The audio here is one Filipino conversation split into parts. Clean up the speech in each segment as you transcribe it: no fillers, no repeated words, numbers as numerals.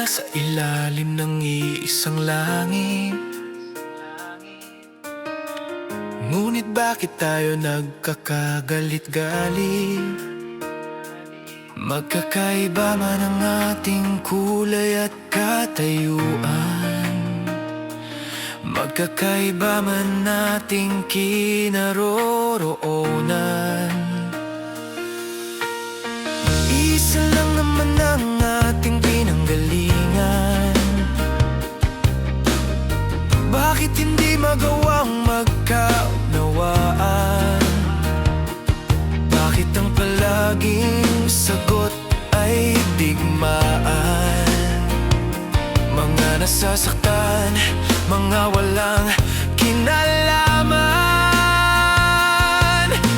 sa ilalim ng iisang langit. Ngunit bakit tayo nagkakagalit-galit? Magkakaiba man ang ating kulay at katayuan, magkakaiba man ating kinaroroonan. Isa lang naman ang ating pinanggalingan. Bakit hindi magawang magkaunawaan? Bakit ang palaging sagot ay digmaan? Mga nasasaktan, mga walang kinalaman.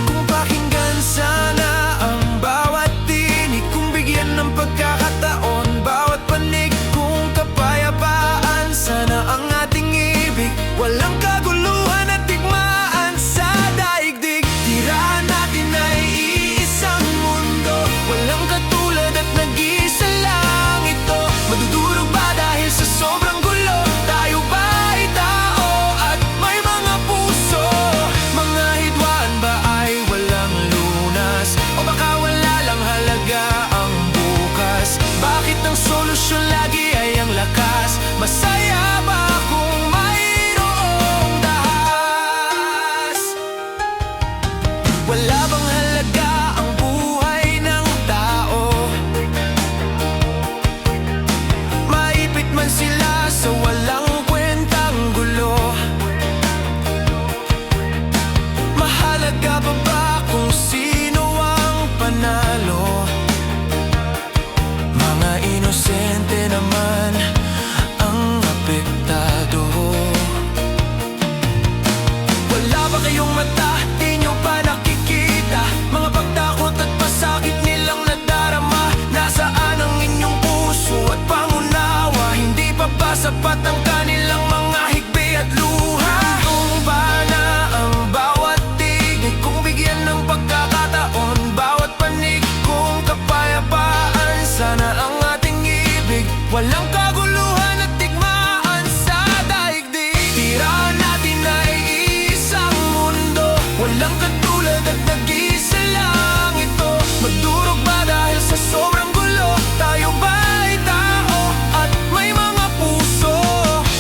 Kung pakinggan sana ang bawat tinig, kung bigyan ng pagkakataon bawat panig, kung kapayapaan sana ang ating ibig, walang kaguluhan at digmaan sa daigdig. Tirahan natin ay iisang mundo, walang katulad at nag-iisa lang ito. Madudurog ba dahil sa sobrang gulo? Tayo ba ay tao at may mga puso? Mga hidwaan ba ay walang lunas? O baka wala lang halaga ang bukas? Bakit ang solusyon lagi ay ang lakas? Masaya ba kung mayroong dahas? Wala bang halaga ang buhay ng tao? Maipit man sila sa walang kwentang gulo. Mahalaga pa ba kung sino ang panalo? Mga inosente naman ang apektado. Wala ba kayong mata? Di nyo ba nakikita? Mga pagtakot at pasakit nilang nadarama. Nasaan ang inyong puso at pangunawa? Hindi pa ba sapat ang kanilang mga higbi at luha? Kung ba na ang bawat tinig, kung bigyan ng pagkakataon bawat panig, kung kapayapaan sana ang ating ibig, walang kaguluhan at digmaan sa daigdig. Tirahan natin ay isang mundo, walang katulad at nag-iisa lang ito. Magdurog ba dahil sa sobrang gulo? Tayo ba ay tao at may mga puso?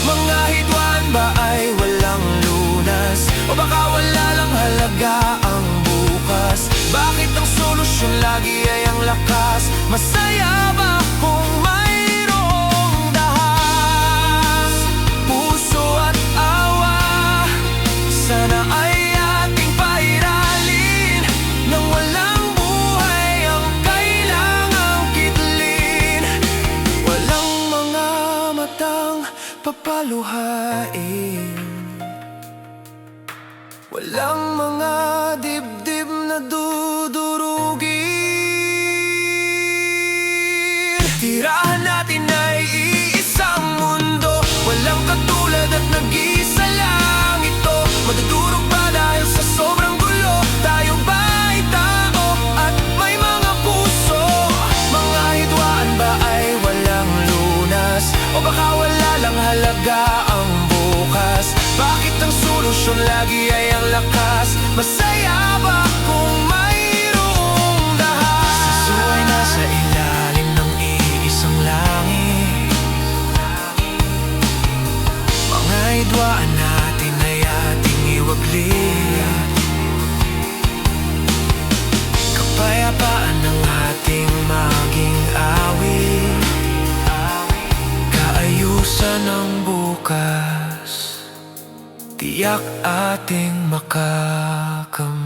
Mga hidwaan ba ay walang lunas? O baka wala lang halaga ang bukas? Bakit ang solusyon lagi ay ang lakas? Masaya ba kung mayroong dahas? Puso at awa sana ay ating pairalin, nang walang buhay ang kailangang kitlin. Walang mga matang papaluhain, walang mga dibdib na dudurugin. Tirahan natin ay iisang mundo, walang katulad at nag-iisa lang ito. Madudurog ba dahil sa sobrang gulo? Tayo ba ay tao at may mga puso? Mga hidwaan ba ay walang lunas? O baka wala lang halaga ang bukas? Bakit ang solusyon lagi ay ang lakas? Masaya ba kung mayroong dahas? Si Sue ay nasa ilalim ng iisang langit. Mga hidwaan natin ay ating iwaglit. Kapayapaan ng ating maging awit, kaayusan ng bukas, tiyak ating makakamit.